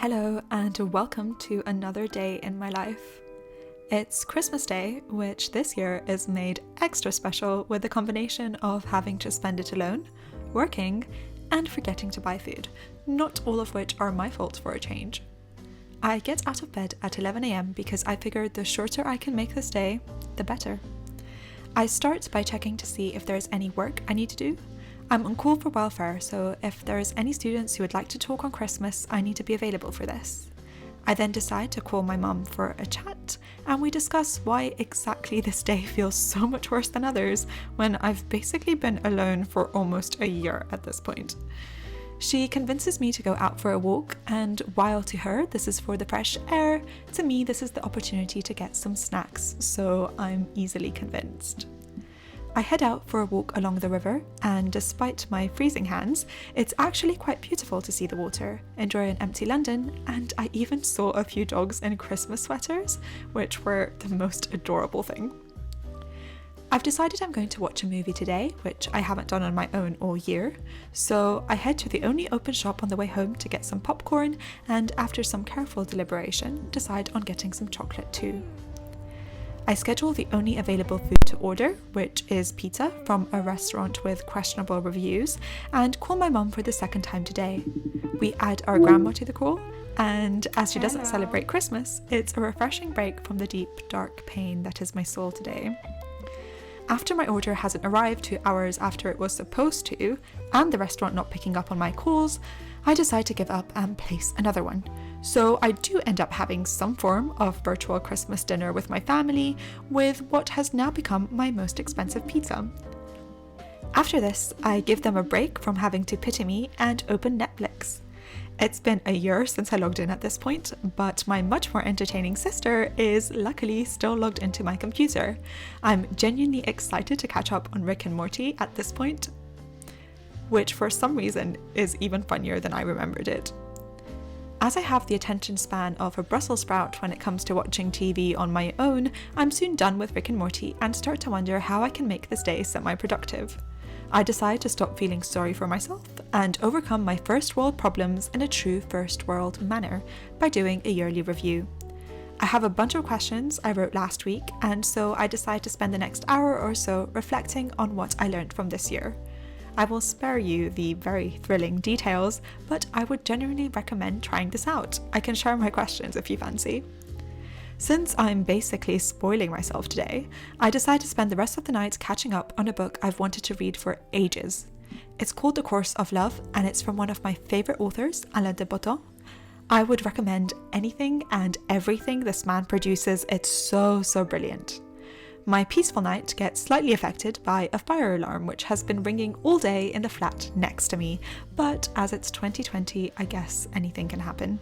Hello and welcome to another day in my life. It's Christmas Day, which this year is made extra special with the combination of having to spend it alone, working, and forgetting to buy food, not all of which are my fault for a change. I get out of bed at 11 a.m. because I figured the shorter I can make this day, the better. I start by checking to see if there's any work I need to do. I'm on call for welfare, so if there's any students who would like to talk on Christmas, I need to be available for this. I then decide to call my mum for a chat, and we discuss why exactly this day feels so much worse than others when I've basically been alone for almost a year at this point. She convinces me to go out for a walk, and while to her this is for the fresh air, to me this is the opportunity to get some snacks, so I'm easily convinced. I head out for a walk along the river, and despite my freezing hands, it's actually quite beautiful to see the water, enjoy an empty London, and I even saw a few dogs in Christmas sweaters, which were the most adorable thing. I've decided I'm going to watch a movie today, which I haven't done on my own all year, so I head to the only open shop on the way home to get some popcorn, and after some careful deliberation, decide on getting some chocolate too. I schedule the only available food to order, which is pizza from a restaurant with questionable reviews, and call my mum for the second time today. We add our grandma to the call, and as she doesn't celebrate Christmas, it's a refreshing break from the deep, dark pain that is my soul today. After my order hasn't arrived 2 hours after it was supposed to, and the restaurant not picking up on my calls, I decide to give up and place another one. So I do end up having some form of virtual Christmas dinner with my family, with what has now become my most expensive pizza. After this, I give them a break from having to pity me and open Netflix. It's been a year since I logged in at this point, but my much more entertaining sister is luckily still logged into my computer. I'm genuinely excited to catch up on Rick and Morty at this point, which for some reason is even funnier than I remembered it. As I have the attention span of a Brussels sprout when it comes to watching TV on my own, I'm soon done with Rick and Morty and start to wonder how I can make this day semi-productive. I decide to stop feeling sorry for myself and overcome my first world problems in a true first world manner by doing a yearly review. I have a bunch of questions I wrote last week, and so I decide to spend the next hour or so reflecting on what I learned from this year. I will spare you the very thrilling details, but I would genuinely recommend trying this out. I can share my questions if you fancy. Since I'm basically spoiling myself today, I decide to spend the rest of the night catching up on a book I've wanted to read for ages. It's called The Course of Love, and it's from one of my favourite authors, Alain de Botton. I would recommend anything and everything this man produces. It's so brilliant. My peaceful night gets slightly affected by a fire alarm which has been ringing all day in the flat next to me, but as it's 2020, I guess anything can happen.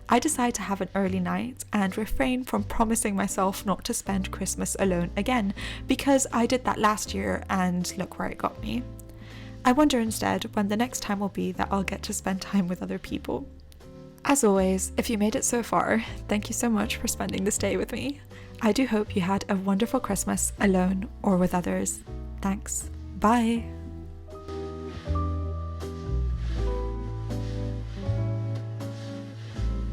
I decide to have an early night and refrain from promising myself not to spend Christmas alone again, because I did that last year and look where it got me. I wonder instead when the next time will be that I'll get to spend time with other people. As always, if you made it so far, thank you so much for spending this day with me. I do hope you had a wonderful Christmas alone or with others. Thanks. Bye.